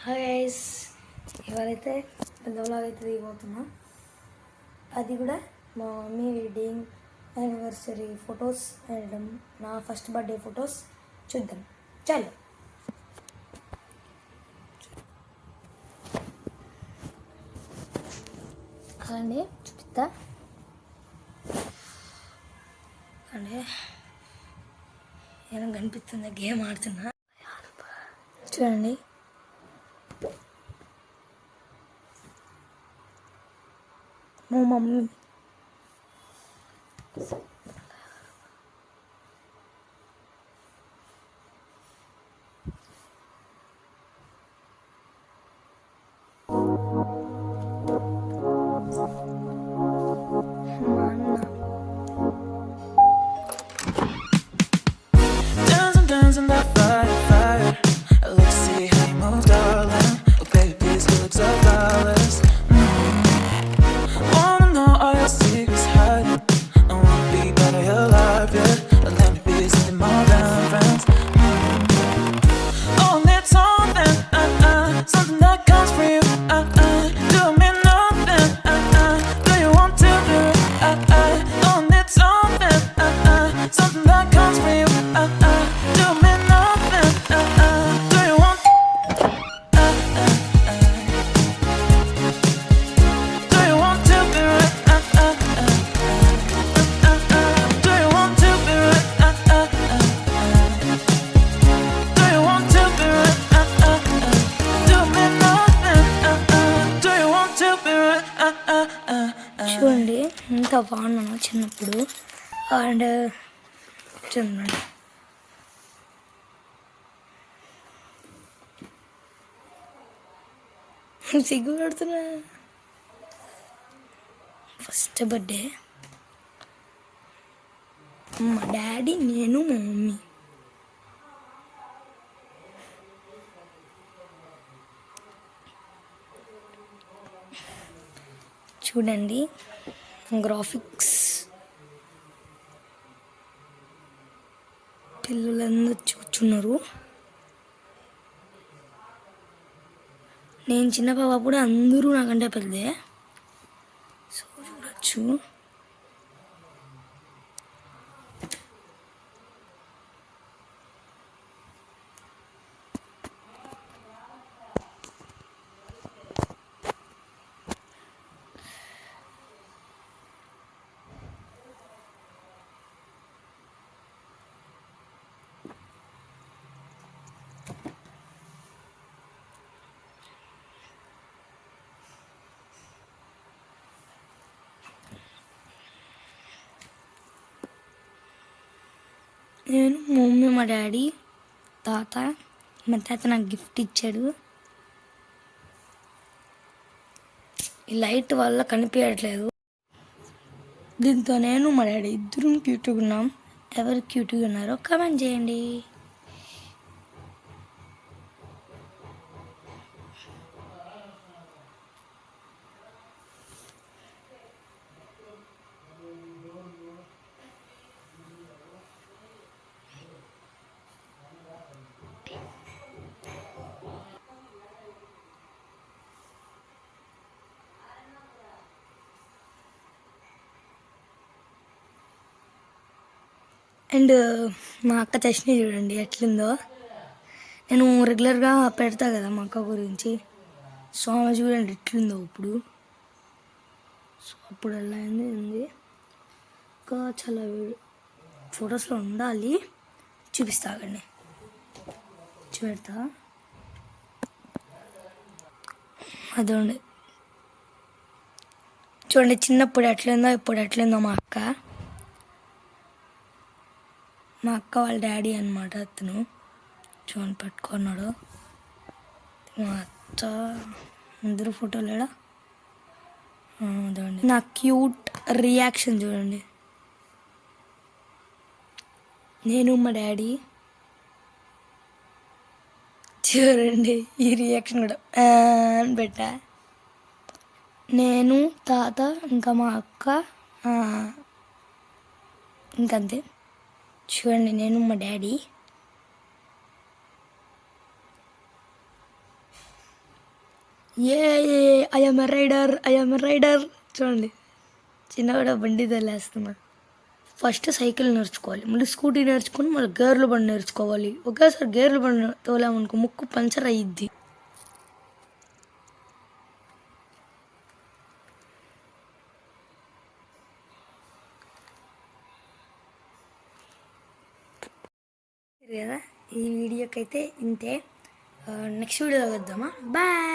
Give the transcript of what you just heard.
Hi guys, ఇవాళైతే పెద్దలాగా అయితే దిగిపోతున్నా. అది కూడా మా mummy wedding anniversary photos and నా ఫస్ట్ బర్త్డే ఫొటోస్ చూద్దాం. చలో అండి, చూపిస్తా అంటే ఏమైనా కనిపిస్తుంది. గేమ్ ఆడుతున్నా చూడండి. మా mummy dancing that fire. Let's see how you move, darling. Oh, baby, please, you look so flawless. Wanna know all your secrets hiding. I wanna be part of your life, yeah. Let me be something more than friends. Oh, need something, something that comes from you, do me nothing, do you want to do it, oh, need something, something that comes from you, do me nothing, do you want, do you want to be right, do you want to be right, do you want to be right, do me nothing, do you want to be right, చూడండి ఎంత బాగున్నాను చిన్నప్పుడు. And చూడండి, సిగ్గుపడుతున్నా. First birthday మా daddy, నేను, మా mummy. చూడండి graphics. పిల్లలందరూ కూర్చున్నారు. నేను చిన్న పాపప్పుడు అందరూ నాకంటే పెద్దదే. సో చూడచ్చు. నేను, మా మమ్మీ, మా డాడీ, తాత. మా తాత నాకు గిఫ్ట్ ఇచ్చాడు. ఈ లైట్ వల్ల కనిపించట్లేదు. దీంతో నేను, మా డాడీ ఇద్దరం క్యూట్గా ఉన్నాం. ఎవరు క్యూట్గా ఉన్నారో కామెంట్ చేయండి. అండ్ మా అక్క చట్నీ చూడండి ఎట్లుందో. నేను రెగ్యులర్గా పెడతా కదా మా అక్క గురించి. సో ఆమె చూడండి ఎట్లుందో ఇప్పుడు. సో అప్పుడు ఎలా అయింది ఇంకా చాలా ఫొటోస్లో ఉండాలి. చూపిస్తాగండి, చూపెడతా. అదండి చూడండి చిన్నప్పుడు ఎట్లుందో ఇప్పుడు ఎట్లుందో మా అక్క. మా అక్క వాళ్ళ డాడీ అనమాట అతను. చూడండి పట్టుకున్నాడు. మా అత్త అందరూ ఫోటోలు లేడా. అదండి నా క్యూట్ రియాక్షన్ చూడండి. నేను, మా డాడీ. చూడండి ఈ రియాక్షన్ కూడా అని పెట్టా. నేను, తాత, ఇంకా మా అక్క, ఇంకంతే. చూడండి నేను, మా డాడీ. ఏ ఐఎమ్ రైడర్ చూడండి, చిన్నవాడ బండి తోలేస్తున్నా. ఫస్ట్ సైకిల్ నేర్చుకోవాలి, మళ్ళీ స్కూటీ నేర్చుకొని మళ్ళీ గేర్ల బండి నేర్చుకోవాలి. ఒకేసారి గేర్ల బండి తోలామనుకో ముక్కు పంచర్ అయ్యిద్ది. కదా ఈ వీడియోకి అయితే ఇంతే. నెక్స్ట్ వీడియోలో వద్దామా? బాయ్.